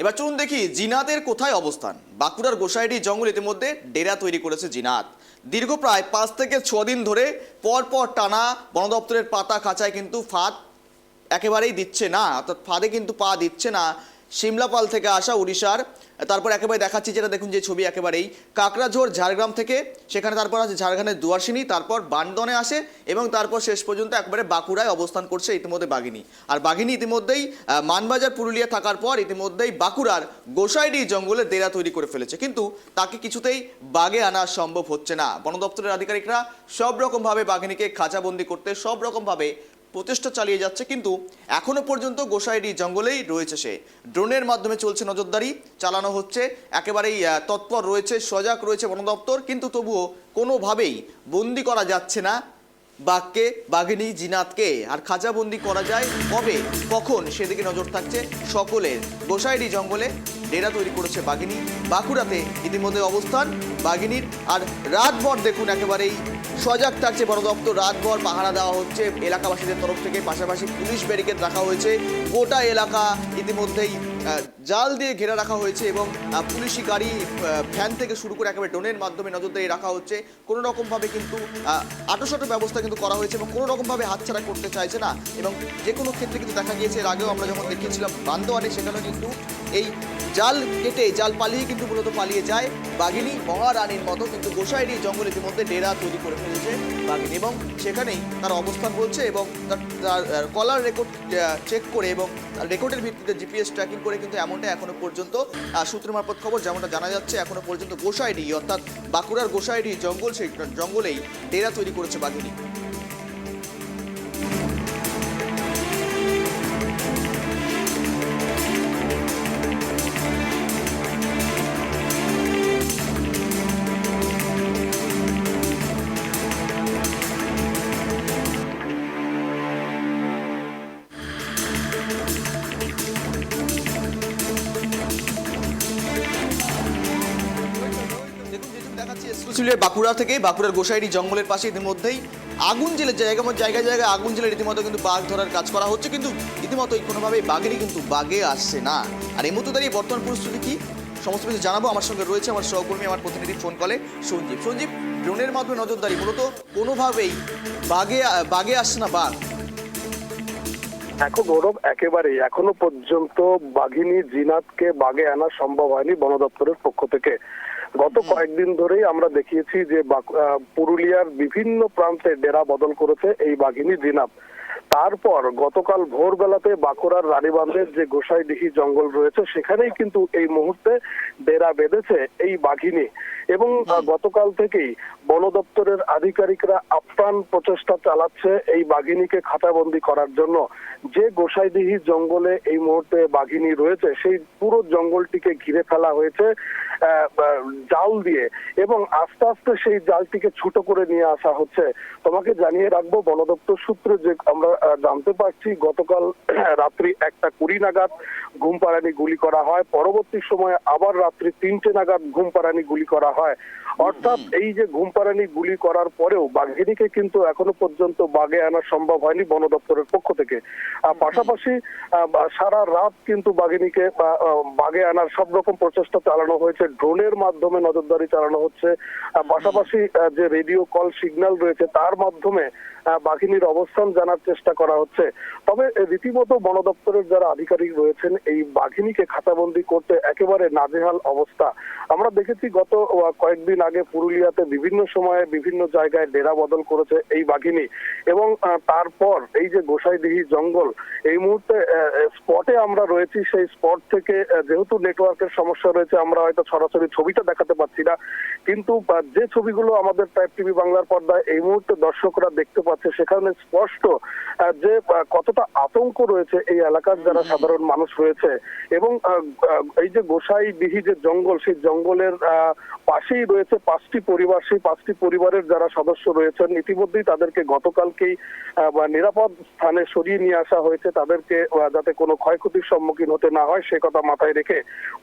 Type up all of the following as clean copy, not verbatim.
এবার চলুন দেখি জিনাতের কোথায় অবস্থান। বাঁকুড়ার গোসাইডি জঙ্গল ইতিমধ্যে ডেরা তৈরি করেছে জিনাত। দীর্ঘ প্রায় 5 থেকে 6 দিন ধরে পরপর টানা বন দপ্তরের পাতা খাঁচায় কিন্তু ফাঁদ একেবারেই দিচ্ছে না, অর্থাৎ ফাঁদে কিন্তু পা দিচ্ছে না সিমলাপাল থেকে আসা উড়িষ্যার। তারপর একেবারে দেখাচ্ছি যেটা দেখুন যে ছবি, একেবারেই কাকড়াঝোড় ঝাড়গ্রাম থেকে, সেখানে তারপর আছে ঝাড়গ্রামের দুয়ারসিনী, তারপর বানদনে আসে এবং তারপর শেষ পর্যন্ত একবারে বাঁকুড়ায় অবস্থান করছে ইতিমধ্যে বাঘিনী। আর বাঘিনী ইতিমধ্যেই মানবাজার পুরুলিয়া থাকার পর ইতিমধ্যেই বাঁকুড়ার গোসাইডি জঙ্গলে ডেরা তৈরি করে ফেলেছে, কিন্তু তাকে কিছুতেই বাগে আনা সম্ভব হচ্ছে না। বন দপ্তরের আধিকারিকরা সব রকমভাবে বাঘিনীকে খাঁচাবন্দি করতে সব রকমভাবে প্রচেষ্টা চালিয়ে যাচ্ছে, কিন্তু এখনো পর্যন্ত গোসাইডি জঙ্গলেই রয়েছে সে। ড্রোনের মাধ্যমে চলছে নজরদারি চালানো হচ্ছে, একেবারেই তৎপর রয়েছে, সজাগ রয়েছে বন দপ্তর, কিন্তু তবুও কোনোভাবেই বন্দি করা যাচ্ছে না বাঘকে, বাঘিনী জিনাতকে। আর খাঁচাবন্দি করা যায় কবে কখন সেদিকে নজর থাকছে সকলের। গোসাইডি জঙ্গলে ডেরা তৈরি করেছে বাঘিনী, বাঁকুড়াতে ইতিমধ্যে অবস্থান বাঘিনীর। আর রাতভর দেখুন একেবারেই সজাগ থাকছে বন দপ্তর, রাতভর পাহারা দেওয়া হচ্ছে এলাকাবাসীদের তরফ থেকে, পাশাপাশি পুলিশ ব্যারিকেড রাখা হয়েছে, গোটা এলাকা ইতিমধ্যেই জাল দিয়ে ঘেরা রাখা হয়েছে এবং পুলিশি গাড়ি ভ্যান থেকে শুরু করে একেবারে ড্রোনের মাধ্যমে নজরদারি রাখা হচ্ছে। কোনো রকমভাবে কিন্তু আটোসাটো ব্যবস্থা কিন্তু করা হয়েছে এবং কোনো রকমভাবে হাতছাড়া করতে চাইছে না। এবং যে কোনো ক্ষেত্রে কিন্তু দেখা গিয়েছে, এর আগেও আমরা যখন দেখিয়েছিলাম বান্দোয়ানে, সেখানেও কিন্তু এই জাল কেটে জাল পালিয়ে কিন্তু মূলত পালিয়ে যায় বাঘিনী মহারানীর মতো। কিন্তু গোসাইডি জঙ্গল ইতিমধ্যে ডেরা তৈরি করে ফেলেছে বাঘিনী এবং সেখানেই তার অবস্থান বলছে এবং তার কলার রেকর্ড চেক করে এবং রেকর্ডের ভিত্তিতে জিপিএস ট্র্যাকিং করে কিন্তু এমনটা এখনো পর্যন্ত সূত্র মারফত খবর যেমনটা জানা যাচ্ছে, এখনো পর্যন্ত গোসাইডি অর্থাৎ বাঁকুড়ার গোসাইডি জঙ্গল, সেই জঙ্গলেই ডেরা তৈরি করেছে বাঘিনী। বাঁকুড়া থেকে, বাঁকুড়ার গোসাইডি জঙ্গলের পাশে ইতিমধ্যেই আগুন জেলে জায়গায় জায়গায় আগুন জেলে রীতিমতো কিন্তু বাঘ ধরার কাজ করা হচ্ছে, কিন্তু রীতিমতোই কোনোভাবেই বাঘেরই কিন্তু বাগে আসছে না। আর এই মুহূর্তে দাঁড়িয়ে বর্তমান পরিস্থিতি কি সমস্ত কিছু জানাবো। আমার সঙ্গে রয়েছে আমার সহকর্মী, আমার প্রতিনিধি ফোন কলে সঞ্জীব। সঞ্জীব, ড্রোনের মাধ্যমে নজরদারি, মূলত কোনোভাবেই বাগে আসছে না বাঘ। এখন গৌরব, একেবারেই এখনো পর্যন্ত বাঘিনী জিনাতকে বাগে আনা সম্ভব হয়নি বন দপ্তরের পক্ষ থেকে। গত কয়েকদিন ধরেই আমরা দেখিয়েছি যে পুরুলিয়ার বিভিন্ন প্রান্তে ডেরা বদল করেছে এই বাঘিনী জিনাত। তারপর গতকাল ভোরবেলাতে বাঁকুড়ার রানীবাঁধের যে গোসাইডিহি জঙ্গল রয়েছে সেখানেই কিন্তু এই মুহূর্তে ডেরা বেঁধেছে এই বাঘিনী। এবং গতকাল থেকেই বন দপ্তরের আধিকারিকরা আপ্রাণ প্রচেষ্টা চালাচ্ছে এই বাঘিনীকে খাঁচাবন্দি করার জন্য। যে গোসাইডিহি জঙ্গলে এই মুহূর্তে বাঘিনী রয়েছে সেই পুরো জঙ্গলটিকে ঘিরে ফেলা হয়েছে জাল দিয়ে এবং আস্তে আস্তে সেই জালটিকে ছোট করে নিয়ে আসা হচ্ছে। তোমাকে জানিয়ে রাখবো, বন দপ্তর সূত্রে যে আমরা জানতে পারছি, গতকাল রাত্রি 1:20 নাগাদ ঘুমপাড়ানি গুলি করা হয়, পরবর্তী সময়ে আবার রাত্রি 3টে নাগাদ ঘুমপাড়ানি গুলি করা হয়। অর্থাৎ এই যে ঘুমপাড়ানি গুলি করার পরেও বাঘিনীকে কিন্তু এখনো পর্যন্ত বাগে আনা সম্ভব হয়নি বন দপ্তরের পক্ষ থেকে। পাশাপাশি সারা রাত কিন্তু বাঘিনীকে বাগে আনার সব রকম প্রচেষ্টা চালানো হয়েছে, ড্রোনের মাধ্যমে নজরদারি চালানো হচ্ছে, পাশাপাশি যে রেডিও কল সিগন্যাল রয়েছে তার মাধ্যমে বাঘিনীর অবস্থান জানার চেষ্টা করা হচ্ছে। তবে রীতিমতো বন দপ্তরের যারা আধিকারিক রয়েছেন এই বাঘিনীকে খাঁচাবন্দি করতে একেবারে নাজেহাল অবস্থা। আমরা দেখেছি গত কয়েকদিন আগে পুরুলিয়াতে বিভিন্ন সময়ে বিভিন্ন জায়গায় ডেরা বদল করেছে এই বাঘিনী এবং তারপর এই যে গোসাইডিহি জঙ্গল, এই মুহূর্তে স্পটে আমরা রয়েছি, সেই স্পট থেকে যেহেতু নেটওয়ার্কের সমস্যা রয়েছে আমরা হয়তো সরাসরি ছবিটা দেখাতে পারছি না, কিন্তু যে ছবিগুলো আমাদের ট্রাইব টিভি বাংলার পর্দায় এই মুহূর্তে দর্শকরা দেখতে পাচ্ছে সেখানে স্পষ্ট যে কতটা আতঙ্ক রয়েছে এই এলাকার যারা সাধারণ মানুষ রয়েছে। এবং এই যে গোসাইডিহি যে জঙ্গল, সেই জঙ্গলের পাশেই রয়েছে 5টি পরিবার, সেই 5টি পরিবারের যারা সদস্য রয়েছেন ইতিমধ্যেই তাদেরকে গতকালকেই নিরাপদ স্থানে সরিয়ে নিয়ে আসা হয়েছে, তাদেরকে যাতে কোনো ক্ষয়ক্ষতির সম্মুখীন হতে না হয় সে কথা মাথায় রেখে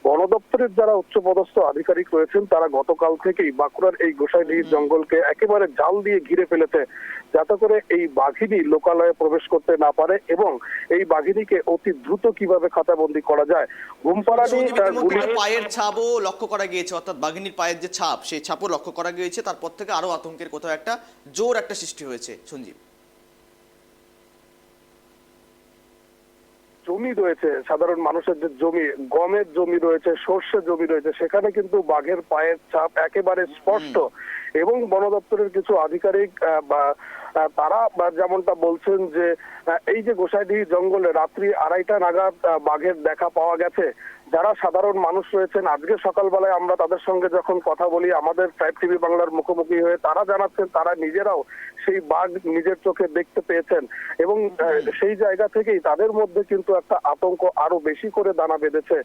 বন দপ্তরের যারা উচ্চপদস্থ আধিকারিক রয়েছেন তারা গতকাল থেকেই বাঁকুড়ার এই গোসাইডিহি জঙ্গলকে একেবারে জাল দিয়ে ঘিরে ফেলেছে, যাতে করে এই বাঘিনী লোকালয়ে প্রবেশ করতে না পারে এবং এই বাঘিনীকে অতি দ্রুত কিভাবে খাতাবন্দি করা যায়। ঘুমপাড়ানি গুলি পায়ের ছাপও লক্ষ্য করা গিয়েছে, অর্থাৎ বাঘিনীর পায়ের যে ছাপ সেই ছাপও লক্ষ্য করা গিয়েছে। তারপর থেকে আরো আতঙ্কের কোথাও একটা জোর একটা সৃষ্টি হয়েছে। সঞ্জীব, জমি রয়েছে, সাধারণ মানুষের যে জমি, গমের জমি রয়েছে, সর্ষের জমি রয়েছে, সেখানে কিন্তু বাঘের পায়ের ছাপ একেবারে স্পষ্ট। এবং বন দপ্তরের কিছু আধিকারিক তারা যেমনটা বলছেন যে এই যে গোসাইডি জঙ্গলে রাত্রি 2:30 নাগাদ বাঘের দেখা পাওয়া গেছে। যারা সাধারণ মানুষ রয়েছেন, আজকে সকালবেলায় আমরা তাদের সঙ্গে যখন কথা বলি আমাদের ট্রাইব টিভি বাংলার মুখোমুখি হয়ে, তারা জানাচ্ছেন তারা নিজেরাও সেই বাঘ নিজের চোখে দেখতে পেয়েছেন এবং সেই জায়গা থেকেই তাদের মধ্যে কিন্তু একটা আতঙ্ক আরো বেশি করে দানা বেঁধেছে।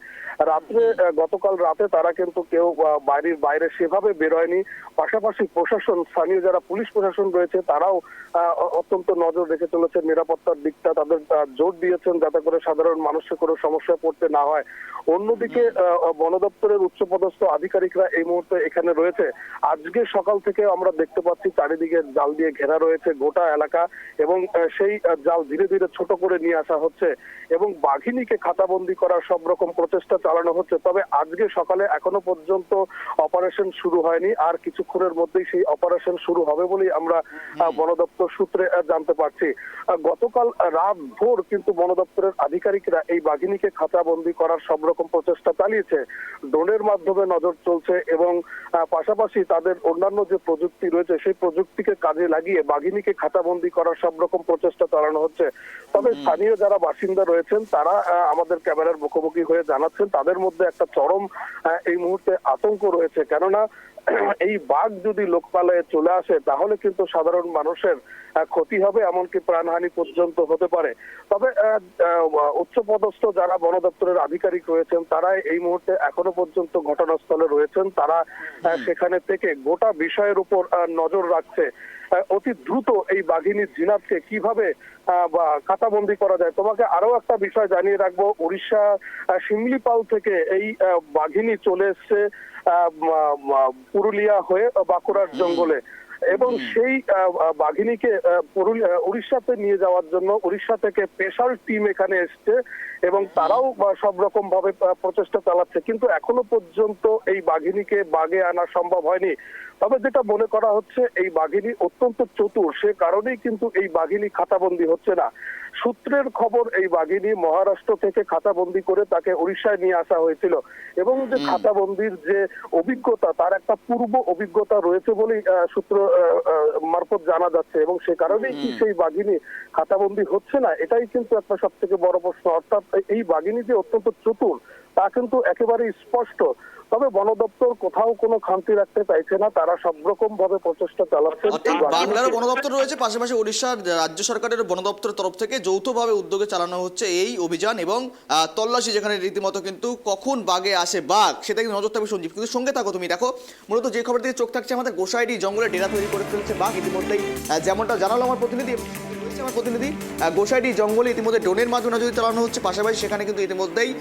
রাত্রে গতকাল রাতে তারা কিন্তু কেউ বাড়ির বাইরে সেভাবে বেরোয়নি। পাশাপাশি প্রশাসন, স্থানীয় যারা পুলিশ প্রশাসন রয়েছে তারাও অত্যন্ত নজর রেখে চলেছেন নিরাপত্তার দিকটা। তাদের জোর দিয়েছেন যাতে করে সাধারণ মানুষের কোনো সমস্যায় পড়তে না হয়। অন্যদিকে বন দপ্তরের উচ্চপদস্থ আধিকারিকরা এই মুহূর্তে এখানে রয়েছে। আজকে সকাল থেকে আমরা দেখতে পাচ্ছি চারিদিকে জাল দিয়ে ঘেরা রয়েছে গোটা এলাকা এবং সেই জাল ধীরে ধীরে ছোট করে নিয়ে আসা হচ্ছে এবং বাঘিনীকে খাতাবন্দি করার সব রকম প্রচেষ্টা চালানো হচ্ছে। তবে আজকে সকালে এখনো পর্যন্ত অপারেশন শুরু হয়নি, আর কিছুক্ষণের মধ্যেই সেই অপারেশন শুরু হবে বলেই আমরা বন দপ্তর সূত্রে জানতে পারছি। গতকাল রাত ভোর কিন্তু বন দপ্তরের আধিকারিকরা এই বাঘিনীকে খাতাবন্দি করার সব রকম প্রচেষ্টা চালিয়েছে। ড্রোনের মাধ্যমে নজর চলছে এবং পাশাপাশি তাদের অন্যান্য যে প্রযুক্তি রয়েছে সেই প্রযুক্তিকে কাজে লাগিয়ে বাঘিনীকে খাতাবন্দি করার সব রকম প্রচেষ্টা চালানো হচ্ছে। তবে স্থানীয় যারা বাসিন্দা রয়েছেন তারা আমাদের ক্যামেরার মুখোমুখি হয়ে জানাচ্ছেন তাদের মধ্যে একটা চরম এই মুহূর্তে আতঙ্ক রয়েছে। কেননা এই বাঘ যদি লোকালয়ে চলে আসে তাহলে কিন্তু সাধারণ মানুষের ক্ষতি হবে, এমনকি প্রাণহানি পর্যন্ত হতে পারে। তবে উচ্চপদস্থ যারা বন দপ্তরের আধিকারিক রয়েছেন তারা এই মুহূর্তে এখনো পর্যন্ত ঘটনাস্থলে রয়েছেন। তারা সেখানে থেকে গোটা বিষয়ের উপর নজর রাখছে। অতি দ্রুত এই বাঘিনী জিনাতকে কিভাবে খাতাবন্দি করা যায়। তোমাকে আরো একটা বিষয় জানিয়ে রাখবো, উড়িষ্যা শিমলিপাল থেকে এই বাঘিনী চলে এসছে পুরুলিয়া হয়ে বাঁকুড়ার জঙ্গলে এবং সেই বাঘিনীকে উড়িষ্যাতে নিয়ে যাওয়ার জন্য উড়িষ্যা থেকে স্পেশাল টিম এখানে এসছে এবং তারাও সব রকম ভাবে প্রচেষ্টা চালাচ্ছে, কিন্তু এখনো পর্যন্ত এই বাঘিনীকে বাগে আনা সম্ভব হয়নি। তবে যেটা মনে করা হচ্ছে এই বাঘিনী অত্যন্ত চতুর, সে কারণেই কিন্তু এই বাঘিনী খাতাবন্দি হচ্ছে না। সূত্রের খবর এই বাঘিনী মহারাষ্ট্র থেকে খাতাবন্দি করে তাকে উড়িষ্যায় নিয়ে আসা হয়েছিল এবং যে খাতাবন্দির যে অভিজ্ঞতা তার একটা পূর্ব অভিজ্ঞতা রয়েছে বলেই সূত্র মারফত জানা যাচ্ছে এবং সে কারণেই কি সেই বাঘিনী খাতাবন্দি হচ্ছে না, এটাই কিন্তু একটা সব থেকে বড় প্রশ্ন। অর্থাৎ এই বাঘিনী যে অত্যন্ত চতুর তা কিন্তু একেবারেই স্পষ্ট। তবে বন দপ্তর কোথাও কোনো খামতি রাখতে চাইছে না, তারা সব রকম ভাবে প্রচেষ্টা চালাচ্ছে। বাংলার বন দপ্তর রয়েছে, পাশাপাশি ওড়িশার রাজ্য সরকারের বন দপ্তরের তরফ থেকে যৌথভাবে উদ্যোগে চালানো হচ্ছে এই অভিযান এবং তল্লাশি, যেখানে রীতিমতো কিন্তু কখন বাঘে আসে বাঘ সেটা কিন্তু নজর থাকবে। সঞ্জীব, কিন্তু সঙ্গে থাকো তুমি। দেখো, মূলত যে খবর দিয়ে চোখ থাকছে আমাদের, গোসাইডি জঙ্গলে ডেরা তৈরি করে ফেলছে বাঘ ইতিমধ্যেই, যেমনটা জানালো আমার প্রতিনিধি। গোসাইডি জঙ্গলে ইতিমধ্যে ড্রোনের মাধ্যমে নজরদারি চালানো হচ্ছে। পাশাপাশি সেখানে কিন্তু ইতিমধ্যেই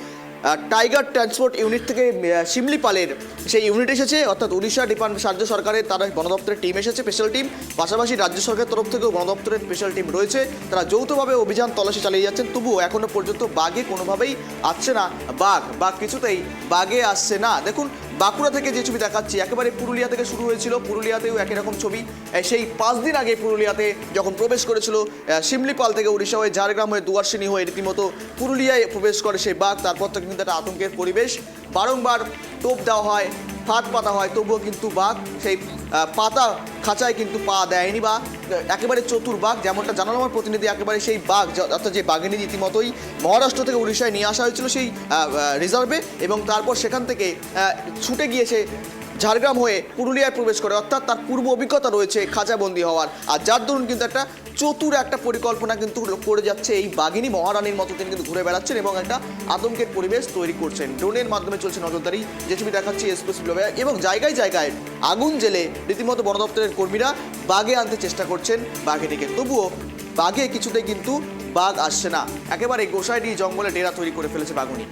টাইগার ট্রান্সপোর্ট ইউনিট থেকে শিমলিপালের সেই ইউনিট এসেছে, অর্থাৎ উড়িষ্যা রাজ্য সরকারের তারা বন দপ্তরের টিম এসেছে, স্পেশাল টিম। পাশাপাশি রাজ্য সরকারের তরফ থেকেও বন দপ্তরের স্পেশাল টিম রয়েছে, তারা যৌথভাবে অভিযান তল্লাশি চালিয়ে যাচ্ছেন। তবুও এখনো পর্যন্ত বাঘে কোনোভাবেই আসছে না বাঘ কিছুতেই বাঘে আসছে না। দেখুন, বাঁকুড়া থেকে যে ছবি দেখাচ্ছি একেবারে পুরুলিয়া থেকে শুরু হয়েছিল, পুরুলিয়াতেও একই রকম ছবি। সেই 5 দিন আগে পুরুলিয়াতে যখন প্রবেশ করেছিল শিমলিপাল থেকে উড়িষ্যা হয়ে ঝাড়গ্রাম হয়ে দুয়ারসিনী হয়ে রীতিমতো পুরুলিয়ায় প্রবেশ করে সেই বাঘ, তারপর থেকে কিন্তু একটা আতঙ্কের পরিবেশ। বারংবার টোপ দেওয়া হয়, ফাঁদ পাতা হয়, তবুও কিন্তু বাঘ সেই পাতা খাঁচায় কিন্তু পা দেয়নি বা একেবারে চতুর বাঘ, যেমনটা জানালো আমার প্রতিনিধি। একেবারে সেই বাঘ, অর্থাৎ যে বাঘিনী রীতিমতোই মহারাষ্ট্র থেকে উড়িষ্যায় নিয়ে আসা হয়েছিল সেই রিজার্ভে এবং তারপর সেখান থেকে ছুটে গিয়েছে ঝাড়গ্রাম হয়ে পুরুলিয়ায় প্রবেশ করে, অর্থাৎ তার পূর্ব অভিজ্ঞতা রয়েছে খাঁচাবন্দি হওয়ার। আর যার দরুন কিন্তু একটা চতুর একটা পরিকল্পনা কিন্তু করে যাচ্ছে এই বাঘিনী, মহারানীর মতো তিনি কিন্তু ঘুরে বেড়াচ্ছেন এবং একটা আতঙ্কের পরিবেশ তৈরি করছেন। ড্রোনের মাধ্যমে চলছে নজরদারি, যে ছবি দেখাচ্ছি এক্সক্লুসিভভাবে, এবং জায়গায় জায়গায় আগুন জেলে রীতিমতো বন দপ্তরের কর্মীরা বাঘে আনতে চেষ্টা করছেন বাঘিনীকে। তবুও বাঘে কিছুতেই কিন্তু বাঘ আসছে না, একেবারে গোসাইডি জঙ্গলে ডেরা তৈরি করে ফেলেছে বাঘিনী।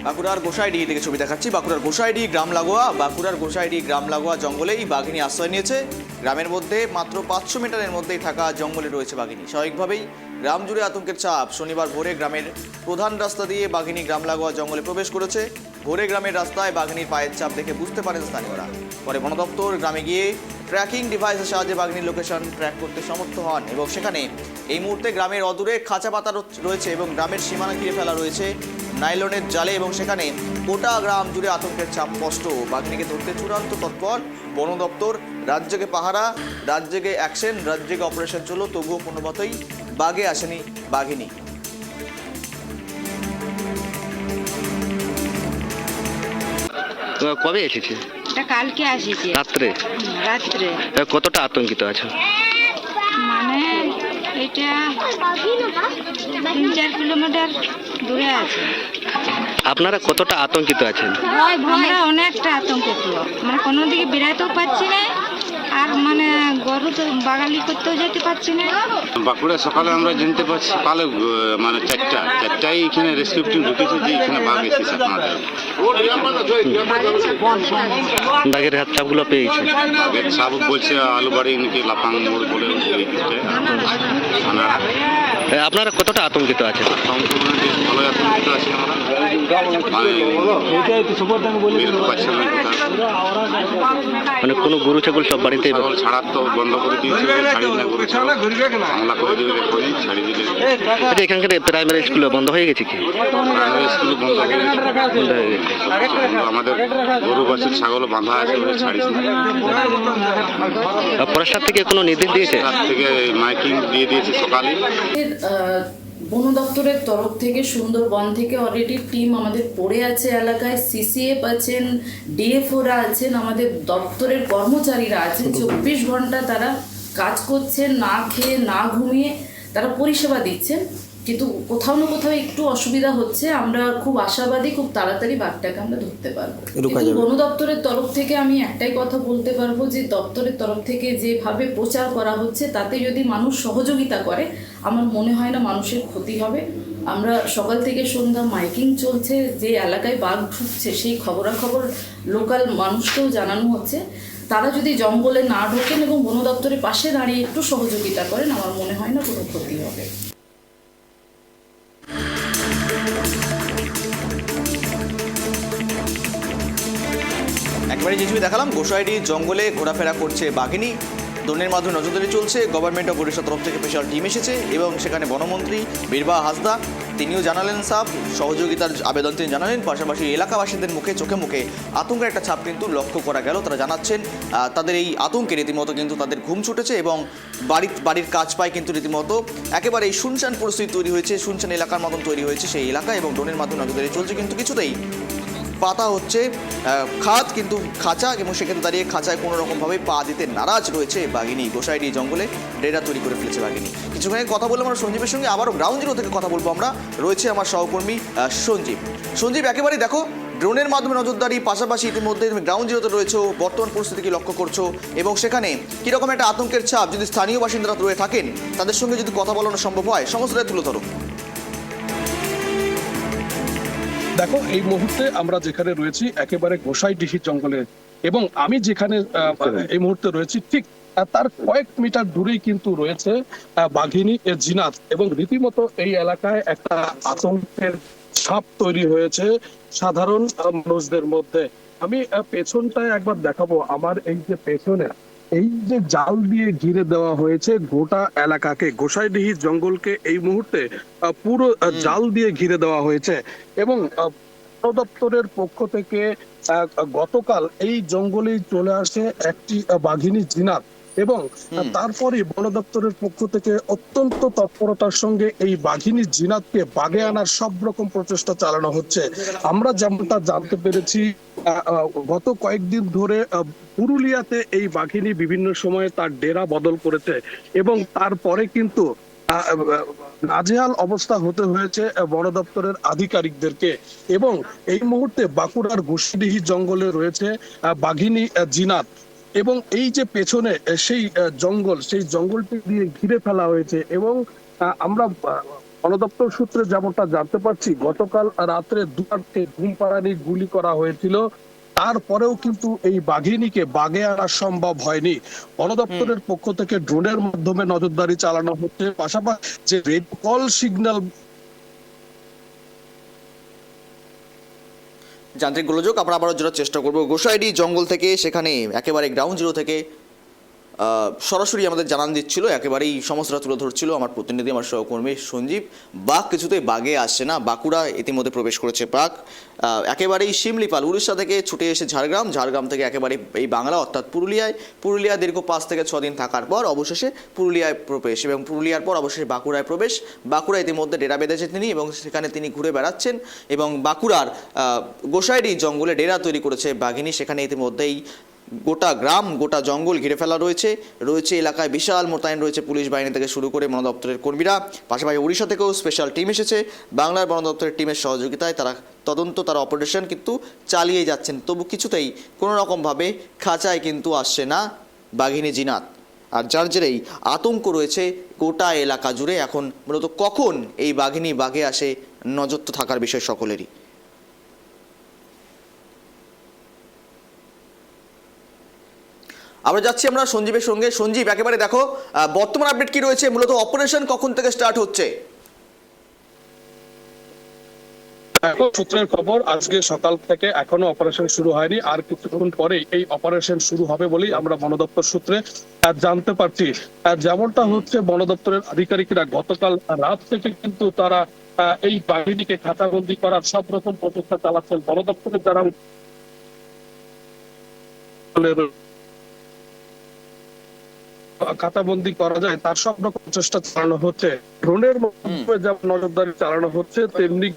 বাঁকুড়ার গোসাইডি থেকে ছবি দেখাচ্ছি। বাঁকুড়ার গোসাইডি গ্রাম লাগোয়া জঙ্গলেই বাঘিনী আশ্রয় নিয়েছে। গ্রামের মধ্যে মাত্র 500 মিটারের মধ্যেই থাকা জঙ্গলে রয়েছে বাঘিনী। স্বাভাবিকভাবেই গ্রাম জুড়ে আতঙ্কের চাপ। শনিবার ভোরে গ্রামের প্রধান রাস্তা দিয়ে বাঘিনী গ্রাম লাগোয়া জঙ্গলে প্রবেশ করেছে। ভোরে গ্রামের রাস্তায় বাঘিনীর পায়ের চাপ দেখে বুঝতে পারেন স্থানীয়রা। পরে বন দপ্তর গ্রামে গিয়ে ট্র্যাকিং ডিভাইসের সাহায্যে বাঘিনীর লোকেশন ট্র্যাক করতে সমর্থ হন এবং সেখানে এই মুহূর্তে গ্রামের অদূরে খাঁচা পাতা রয়েছে এবং গ্রামের সীমানা ঘিরে ফেলা রয়েছে নাইলনের জালে এবং সেখানে গোটা গ্রাম জুড়ে আতঙ্কের চাপ স্পষ্ট। বাঘিনীকে ধরতে চূড়ান্ত তৎপর বন দপ্তর। রাজ্যকে পাহারা, রাজ্যকে অ্যাকশন, রাজ্যকে অপারেশন চলল, তবুও কোনো মতোই বাগে আসেনি বাঘিনী। কবে এসেছে? এটা কালকে আসিছে রাত্রে? রাত্রে। কতটা আতঙ্কিত আছে? মানে এটা 3-4 কিলোমিটার দূরে আছে। আপনারা কতটা আতঙ্কিত আছেন? আমরা অনেকটা আতঙ্কিত, মানে কোনো দিকে বেরাতেও পাচ্ছি না, আর মানে গরু তো বাগালি করতেও যেতে পারছি না। বাঁকুড়া সকালে আমরা জানতে পারছি সকালে মানে চারটায় এখানে রেস্কিউ টিম ঢুকেছে যে এখানে বাঘ এসেছে আপনাদের। বাঘের হাত চাপগুলো পেয়েছে? বাঘের সাপ বলছে আলুবাড়ি নাকি লাফাং মোড় বলে আপনারা কতটা আতঙ্কিত আছেন? ভালো আতঙ্কিত আছি আমরা, বেরোতে পারছি না। মানে কোনো গরু ছাগল সব বাড়িতে ছাগল ছাড়ার তো বন্ধ করে দিয়েছে, ছাড়ি না গরু হামলা করে দিবে, এখনই ছাড়ি দিলে। আচ্ছা, এখানকার প্রাইমারি স্কুল বন্ধ হয়ে গেছে কি? প্রাইমারি স্কুল বন্ধ হয়ে গেছে, আমাদের গরু বাছুর ছাগল বাঁধা আছে, ছাড়িস না। ফরেস্টার থেকে কোনো নির্দেশ দিয়েছে? তার থেকে মাইকিং দিয়ে দিয়েছে সকালে। বন দপ্তরের তরফ থেকে সুন্দরবন থেকে অলরেডি টিম আমাদের পড়ে আছে এলাকায়। সিসিএফ আছেন, ডিএফওরা আছেন, আমাদের দপ্তরের কর্মচারীরা আছেন। 24 ঘন্টা তারা কাজ করছেন, না খেয়ে না ঘুমিয়ে তারা পরিষেবা দিচ্ছেন। কিন্তু কোথাও না কোথাও একটু অসুবিধা হচ্ছে। আমরা খুব আশাবাদী খুব তাড়াতাড়ি বাঘটাকে আমরা ধরতে পারবো। কিন্তু বন দপ্তরের তরফ থেকে আমি একটাই কথা বলতে পারবো যে দপ্তরের তরফ থেকে যেভাবে প্রচার করা হচ্ছে তাতে যদি মানুষ সহযোগিতা করে আমার মনে হয় না মানুষের ক্ষতি হবে। আমরা সকাল থেকে সন্ধ্যা মাইকিং চলছে, যে এলাকায় বাঘ ঢুকছে সেই খবরাখবর লোকাল মানুষকেও জানানো হচ্ছে। তারা যদি জঙ্গলে না ঢোকেন এবং বন দপ্তরের পাশে দাঁড়িয়ে একটু সহযোগিতা করেন আমার মনে হয় না কোনো ক্ষতি হবে। একবারে যে ছবি দেখালাম, গোসাইডি জঙ্গলে ঘোরাফেরা করছে বাঘিনী। ড্রোনের মাধ্যমে নজরদারি চলছে। গভর্নমেন্ট অফ ওড়িশার তরফ থেকে স্পেশাল টিম এসেছে এবং সেখানে বনমন্ত্রী বীরবা হাসদা তিনিও জানালেন সহযোগিতার আবেদন তিনি জানালেন। পাশাপাশি এলাকাবাসীদের মুখে চোখে মুখে আতঙ্কের একটা ছাপ কিন্তু লক্ষ্য করা গেল। তারা জানাচ্ছেন তাদের এই আতঙ্কে রীতিমতো কিন্তু তাদের ঘুম ছুটেছে এবং বাড়ির কাজ পায় কিন্তু রীতিমতো একেবারে এই শুনশান পরিস্থিতি তৈরি হয়েছে, শুনশান এলাকার মতন তৈরি হয়েছে সেই এলাকা এবং ড্রোনের মাধ্যমে নজরদারি চলছে। কিন্তু কিছুতেই পাতা হচ্ছে খাত কিন্তু খাঁচা এবং সেক্ষেত্রে দাঁড়িয়ে খাঁচায় কোনো রকমভাবে পা দিতে নারাজ রয়েছে বাঘিনী। গোসাইডি জঙ্গলে ডেরা তৈরি করে ফেলেছে বাঘিনী। কিছুক্ষণ কথা বললাম আমরা সঞ্জীবের সঙ্গে, আবারও গ্রাউন্ড জিরো থেকে কথা বলবো আমরা। রয়েছে আমার সহকর্মী সঞ্জীব। একেবারে দেখো, ড্রোনের মাধ্যমে নজরদারি, পাশাপাশি ইতিমধ্যে গ্রাউন্ড জিরোতে রয়েছে, বর্তমান পরিস্থিতি কি লক্ষ্য করছো এবং সেখানে কীরকম একটা আতঙ্কের ছাপ যদি স্থানীয় বাসিন্দারা রয়ে থাকেন তাদের সঙ্গে যদি কথা বলানো সম্ভব হয় সমস্তটাই তুলে ধরো। দেখো, এই মুহূর্তে আমরা যেখানে রয়েছি একেবারে গোসাইডিহি জঙ্গলে এবং আমি যেখানে এই মুহূর্তে রয়েছি ঠিক তার কয়েক মিটার দূরেই কিন্তু রয়েছে বাঘিনী জিনাত এবং রীতিমতো এই এলাকায় একটা আতঙ্কের ছাপ তৈরি হয়েছে সাধারণ মানুষদের মধ্যে। আমি পেছনটায় একবার দেখাবো, আমার এই যে পেছনে এই যে জাল দিয়ে ঘিরে দেওয়া হয়েছে গোটা এলাকাকে, গোসাইডিহি জঙ্গলকে এই মুহূর্তে পুরো জাল দিয়ে ঘিরে দেওয়া হয়েছে এবং বন দপ্তরের পক্ষ থেকে গতকাল এই জঙ্গলেই চলে আসে একটি বাঘিনী জিনাত এবং তারপরে বন দপ্তরের পক্ষ থেকে অত্যন্ত তৎপরতার সঙ্গে এই বাঘিনী জিনাতকে বাগে আনার সব রকম প্রচেষ্টা চালানো হচ্ছে। আমরা যেমনটা জানতে পেরেছি গত কয়েকদিন ধরে পুরুলিয়াতে এই বাঘিনী বিভিন্ন সময়ে তার ডেরা বদল করেছে এবং তারপরে কিন্তু নাজেহাল অবস্থা হতে হয়েছে বন দপ্তরের আধিকারিকদেরকে এবং এই মুহূর্তে বাঁকুড়ার গোসাইডিহি জঙ্গলে রয়েছে বাঘিনী জিনাত এবং এই যে পেছনে সেই জঙ্গলটি দিয়ে ঘিরে ফেলা হয়েছে এবং আমরা বন দপ্তর সূত্রে যেমনটা জানতে পারছি, গতকাল রাত্রে দুটাকে ঘুম পাড়ানি গুলি করা হয়েছিল, তারপরেও কিন্তু এই বাঘিনীকে বাগে আনা সম্ভব হয়নি। বন দপ্তরের পক্ষ থেকে ড্রোনের মাধ্যমে নজরদারি চালানো হচ্ছে, পাশাপাশি যে রেড কল সিগন্যাল যান্ত্রিক গোলযোগ আমরা আবারও জোড়ার চেষ্টা করবো গোসাইডি জঙ্গল থেকে, সেখানে একেবারে গ্রাউন্ড জিরো থেকে সরাসরি আমাদের জানান দিচ্ছিল, একেবারেই সমস্যাটা তুলে ধরছিল আমার প্রতিনিধি, আমার সহকর্মী সঞ্জীব। বাঘ কিছুতেই বাগে আসছে না, বাঁকুড়া ইতিমধ্যে প্রবেশ করেছে বাঘ। একেবারেই শিমলিপাল উড়িষ্যা থেকে ছুটে এসে ঝাড়গ্রাম থেকে একেবারে এই বাংলা অর্থাৎ পুরুলিয়া দীর্ঘ 5 থেকে 6 দিন থাকার পর অবশেষে পুরুলিয়ায় প্রবেশ, এবং পুরুলিয়ার পর অবশেষে বাঁকুড়ায় প্রবেশ। বাঁকুড়া ইতিমধ্যে ডেরা বেঁধেছে তিনি, এবং সেখানে তিনি ঘুরে বেড়াচ্ছেন, এবং বাঁকুড়ার গোসাইডি জঙ্গলে ডেরা তৈরি করেছে বাঘিনী। সেখানে ইতিমধ্যেই গোটা গ্রাম গোটা জঙ্গল ঘিরে ফেলা রয়েছে এলাকায় বিশাল মোতায়েন রয়েছে পুলিশ বাহিনী থেকে শুরু করে বন দপ্তরের কর্মীরা। পাশাপাশি উড়িষ্যা থেকেও স্পেশাল টিম এসেছে, বাংলার বন দপ্তরের টিমের সহযোগিতায় তারা তারা অপারেশন কিন্তু চালিয়ে যাচ্ছেন। তবু কিছুতেই কোনো রকমভাবে খাঁচায় কিন্তু আসছে না বাঘিনী জিনাত, আর যার জেরেই আতঙ্ক রয়েছে গোটা এলাকা জুড়ে। এখন মূলত কখন এই বাঘিনী বাঘে আসে নজর তো থাকার বিষয় সকলেরই। আমরা যাচ্ছি আমরা সঞ্জীবের সঙ্গে। সঞ্জীব, একেবারে দেখো বর্তমান আপডেট কি রয়েছে, মূলত অপারেশন কখন থেকে স্টার্ট হচ্ছে? এখন সূত্রের খবর, আজকে সকাল থেকে এখনো অপারেশন শুরু হয়নি, আর কিছুক্ষণ পরে এই অপারেশন শুরু হবে বলেই আমরা বন দপ্তর সূত্রে জানতে পারছি। যেমনটা হচ্ছে, বন দপ্তরের আধিকারিকরা গতকাল রাত থেকে কিন্তু তারা এই বাহিনীকে খাঁচাবন্দি করার সব রকম প্রচেষ্টা চালাচ্ছেন। বন দপ্তরের যারা খাতাবন্দি করা যায় তার সব রকম চেষ্টা চালানো হচ্ছে। ড্রোনের মাধ্যমে যেমন নজরদারি চালানো হচ্ছে, তেমনি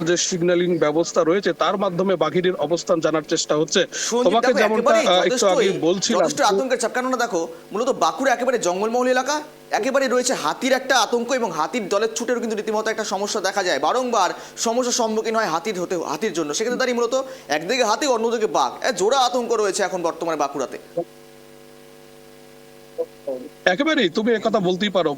যে সিগন্যালিং ব্যবস্থা রয়েছে তার মাধ্যমে বাঘিনীর অবস্থান জানার চেষ্টা হচ্ছে। তোমাকে যেমনটা একটু আগে বলছিলাম, আতঙ্কের চাপ, কেননা দেখো মূলত বাঁকুড়া একেবারে জঙ্গলমহল এলাকা, একেবারে রয়েছে হাতির একটা আতঙ্ক, এবং হাতির দলের ছুটেরও কিন্তু রীতিমতো একটা সমস্যা দেখা যায়, বারংবার সমস্যার সম্মুখীন হয় হাতির জন্য। সেক্ষেত্রে দাঁড়িয়ে মূলত একদিকে হাতি অন্যদিকে বাঘ, জোড়া আতঙ্ক রয়েছে এখন বর্তমানে বাঁকুড়াতে। একেবারেই তুমি একথা বলতেই পারো।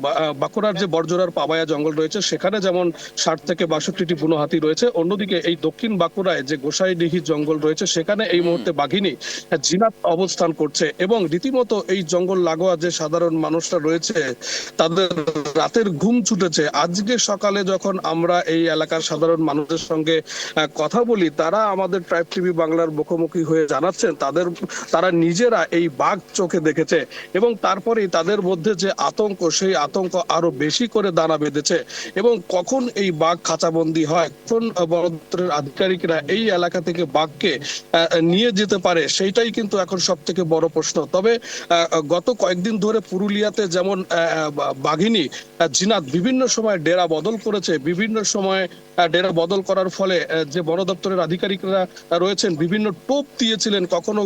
বাঁকুড়ার যে বড়জোড়ার পাবায়া জঙ্গল রয়েছে সেখানে যেমন 60 থেকে 62টি বুনো হাতি রয়েছে, অন্যদিকে এই দক্ষিণ বাঁকুড়ায় যে গোসাইডিহি জঙ্গল রয়েছে সেখানে এই মুহূর্তে বাঘিনী জিনাত অবস্থান করছে, এবং রীতিমতো এই জঙ্গল লাগোয়া যে সাধারণ মানুষরা রয়েছে তাদের রাতের ঘুম ছুটেছে। আজকে সকালে যখন আমরা এই এলাকার সাধারণ মানুষের সঙ্গে কথা বলি, তারা আমাদের ট্রাইব টিভি বাংলার মুখোমুখি হয়ে জানাচ্ছেন তারা নিজেরা এই বাঘ চোখে দেখেছে, এবং তারপরেই তাদের মধ্যে যে আতঙ্ক, সেই আতঙ্ক আরো বেশি করে দানা বেঁধেছে। এবং কখন এই বাঘ খাঁচাবন্দি হয়, কখন বন দপ্তরের আধিকারিকরা এই এলাকা থেকে বাঘকে নিয়ে যেতে পারে, সেইটাই কিন্তু এখন সব থেকে বড় প্রশ্ন। তবে গত কয়েকদিন ধরে পুরুলিয়াতে যেমন বাঘিনী জিনাত বিভিন্ন সময় ডেরা বদল করেছে, বিভিন্ন সময় ডেরা বদল করার ফলে যে বন দপ্তরের আধিকারিকরা রয়েছেন বিভিন্ন টোপ দিয়েছিলেন, কখনো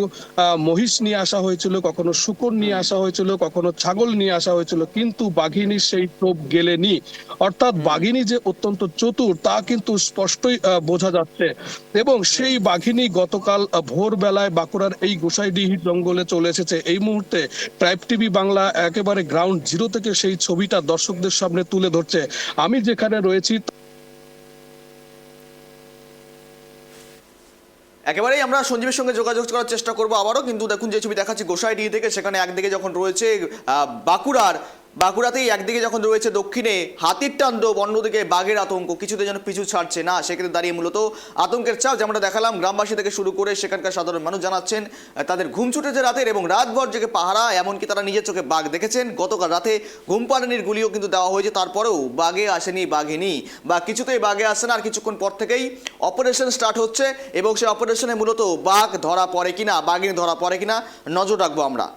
মহিষ নিয়ে আসা হয়েছিল, কখনো শূকর নিয়ে আসা হয়েছিল, কখনো ছাগল নিয়ে আসা হয়েছিল, কিন্তু বাঘিনীর সেই টোপ গেলেনি। অর্থাৎ বাঘিনী যে অত্যন্ত চতুর তা কিন্তু স্পষ্টই বোঝা যাচ্ছে। এবং সেই বাঘিনী গতকাল ভোরবেলায় বাঁকুড়ার এই গোসাইডিহি জঙ্গলে চলে এসেছে। এই মুহূর্তে ট্রাইব টিভি বাংলা একেবারে গ্রাউন্ড জিরো থেকে সেই ছবিটা দর্শকদের সামনে তুলে ধরছে। আমি যেখানে রয়েছি একেবারেই আমরা সঞ্জীবের সঙ্গে যোগাযোগ করার চেষ্টা করবো আবারও, কিন্তু দেখুন যে ছবি দেখাচ্ছি গোসাইডিহি থেকে, সেখানে একদিকে যখন রয়েছে বাঁকুড়াতেই একদিকে যখন রয়েছে দক্ষিণে হাতির তাণ্ডব, অন্যদিকে বাঘের আতঙ্ক, কিছুতে যেন পিছু ছাড়ছে না। সেক্ষেত্রে দাঁড়িয়ে মূলত আতঙ্কের চাপ যেমনটা দেখালাম, গ্রামবাসী থেকে শুরু করে সেখানকার সাধারণ মানুষ জানাচ্ছেন তাদের ঘুম ছুটেছে রাতের, এবং রাতভর জেগে পাহারা, এমনকি তারা নিজের চোখে বাঘ দেখেছেন। গতকাল রাতে ঘুম পাড়ানির গুলিও কিন্তু দেওয়া হয়েছে, তারপরেও বাঘে আসেনি বাঘিনী, বা কিছুতেই বাঘে আসে না। আর কিছুক্ষণ পর থেকেই অপারেশন স্টার্ট হচ্ছে, এবং সেই অপারেশনে মূলত বাঘ ধরা পড়ে কিনা, বাঘিনী ধরা পড়ে কিনা নজর রাখবো আমরা।